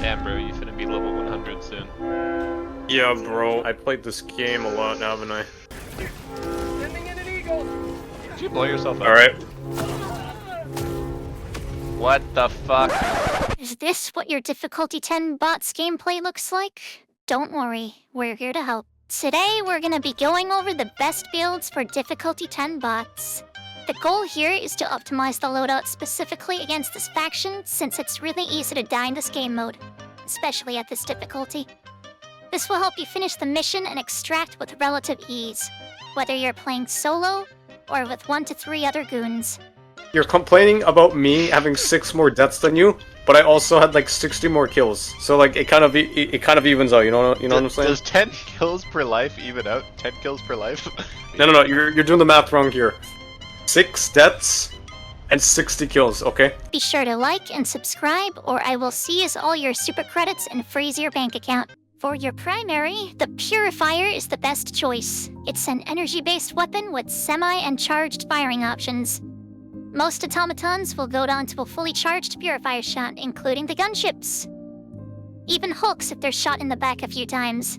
Damn, bro, you finna be level 100 soon. Yeah, bro. I played this game a lot now, haven't I? Did you blow yourself up? Alright. What the fuck? Is this what your difficulty 10 bots gameplay looks like? Don't worry, we're here to help. Today we're gonna be going over the best builds for difficulty 10 bots. The goal here is to optimize the loadout specifically against this faction, since it's really easy to die in this game mode, especially at this difficulty. This will help you finish the mission and extract with relative ease, whether you're playing solo or with 1 to 3 other goons. You're complaining about me having 6 more deaths than you, but I also had like 60 more kills. So like it kind of evens out. You know what I'm saying? Does 10 kills per life even out? 10 kills per life? No. You're doing the math wrong here. 6 deaths and 60 kills. Okay. Be sure to like and subscribe, or I will seize all your super credits and freeze your bank account. For your primary, the Purifier is the best choice. It's an energy-based weapon with semi and charged firing options. Most automatons will go down to a fully charged Purifier shot, including the gunships. Even Hulks if they're shot in the back a few times.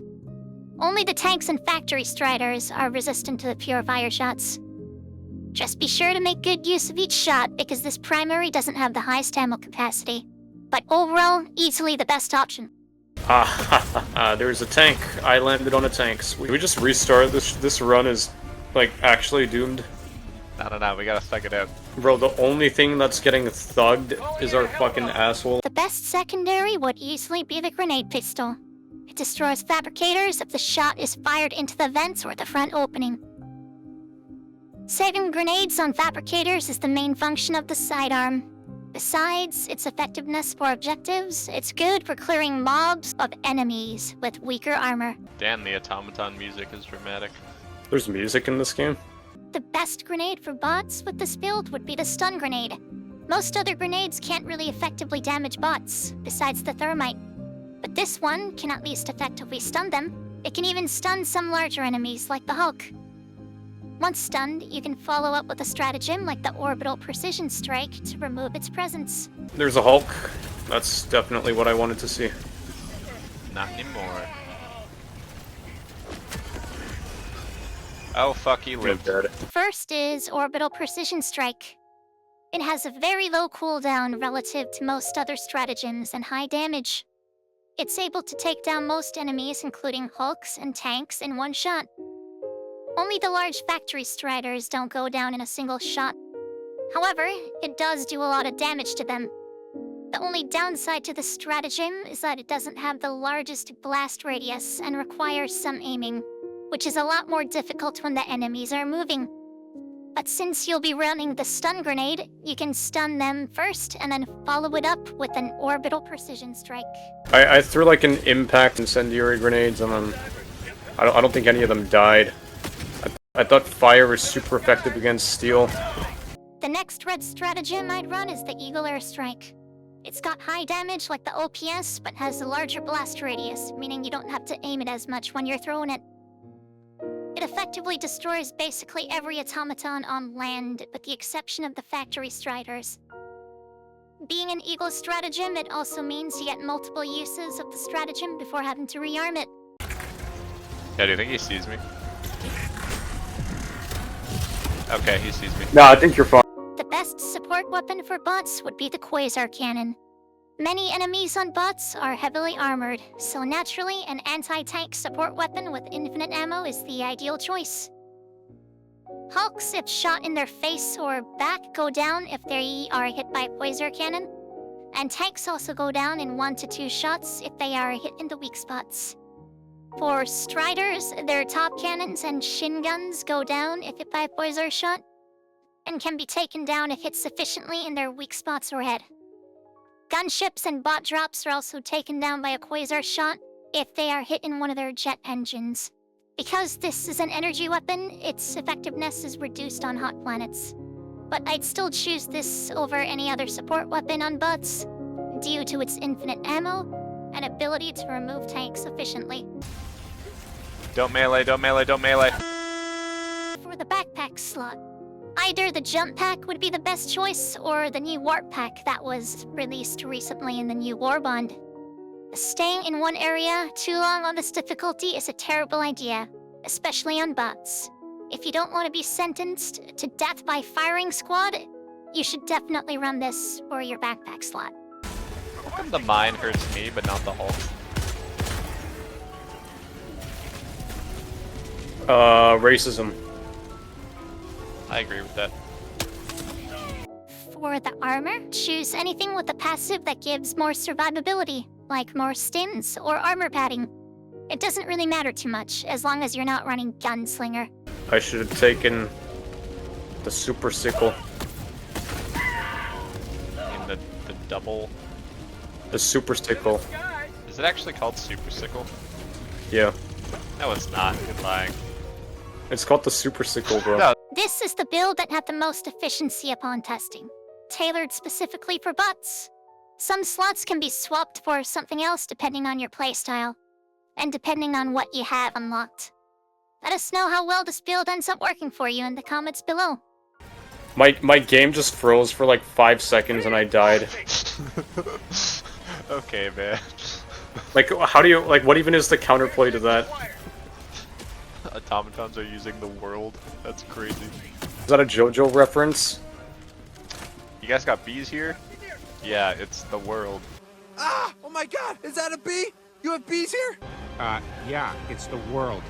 Only the tanks and factory striders are resistant to the Purifier shots. Just be sure to make good use of each shot, because this primary doesn't have the highest ammo capacity. But overall, easily the best option. There's a tank. I landed on a tank. We just restart. This run is like actually doomed. No, we gotta thug it out. Bro, the only thing that's getting thugged is our fucking asshole. The best secondary would easily be the grenade pistol. It destroys fabricators if the shot is fired into the vents or the front opening. Saving grenades on fabricators is the main function of the sidearm. Besides its effectiveness for objectives, it's good for clearing mobs of enemies with weaker armor. Damn, the automaton music is dramatic. There's music in this game? The best grenade for bots with this build would be the stun grenade. Most other grenades can't really effectively damage bots, besides the thermite. But this one can at least effectively stun them. It can even stun some larger enemies, like the Hulk. Once stunned, you can follow up with a stratagem like the orbital precision strike to remove its presence. There's a Hulk. That's definitely what I wanted to see. Not anymore. Oh fuck, he lived. First is orbital precision strike. It has a very low cooldown relative to most other stratagems and high damage. It's able to take down most enemies, including Hulks and tanks, in one shot. Only the large factory striders don't go down in a single shot. However, it does do a lot of damage to them. The only downside to the stratagem is that it doesn't have the largest blast radius and requires some aiming, which is a lot more difficult when the enemies are moving. But since you'll be running the stun grenade, you can stun them first and then follow it up with an orbital precision strike. I threw like an impact incendiary grenades and then I don't think any of them died. I thought fire was super effective against steel. The next red stratagem I'd run is the Eagle Airstrike. It's got high damage like the OPS, but has a larger blast radius, meaning you don't have to aim it as much when you're throwing it. It effectively destroys basically every automaton on land, with the exception of the factory striders. Being an Eagle stratagem, it also means you get multiple uses of the stratagem before having to rearm it. Yeah, do you think he sees me? Okay, he sees me. No, I think you're fine. The best support weapon for bots would be the Quasar Cannon. Many enemies on bots are heavily armored, so naturally an anti-tank support weapon with infinite ammo is the ideal choice. Hulks, if shot in their face or back, go down if they are hit by a Quasar Cannon. And tanks also go down in 1 to 2 shots if they are hit in the weak spots. For striders, their top cannons and shin guns go down if hit by a Quasar shot, and can be taken down if hit sufficiently in their weak spots or head. Gunships and bot drops are also taken down by a Quasar shot if they are hit in one of their jet engines. Because this is an energy weapon, its effectiveness is reduced on hot planets. But I'd still choose this over any other support weapon on bots, due to its infinite ammo and ability to remove tanks efficiently. Don't melee, don't melee, don't melee. For the backpack slot, either the jump pack would be the best choice, or the new warp pack that was released recently in the new Warbond. Staying in one area too long on this difficulty is a terrible idea, especially on bots. If you don't want to be sentenced to death by firing squad, you should definitely run this for your backpack slot. How come the mine hurts me, but not the Hulk? Racism. I agree with that. For the armor, choose anything with a passive that gives more survivability, like more stins or armor padding. It doesn't really matter too much, as long as you're not running Gunslinger. I should have taken the super sickle. I mean, the double... The super sickle. Is it actually called Super Sickle? Yeah. No, it's not. You're lying. It's called the super sickle, bro. No. This is the build that had the most efficiency upon testing, tailored specifically for bots. Some slots can be swapped for something else depending on your playstyle, and depending on what you have unlocked. Let us know how well this build ends up working for you in the comments below. My game just froze for like 5 seconds and I died. Okay, man. Like, how do you, like, what even is the counterplay to that? Automatons are using the world. That's crazy. Is that a JoJo reference? You guys got bees here? Yeah, it's the world. Ah! Oh my god! Is that a bee? You have bees here? Yeah, it's the world.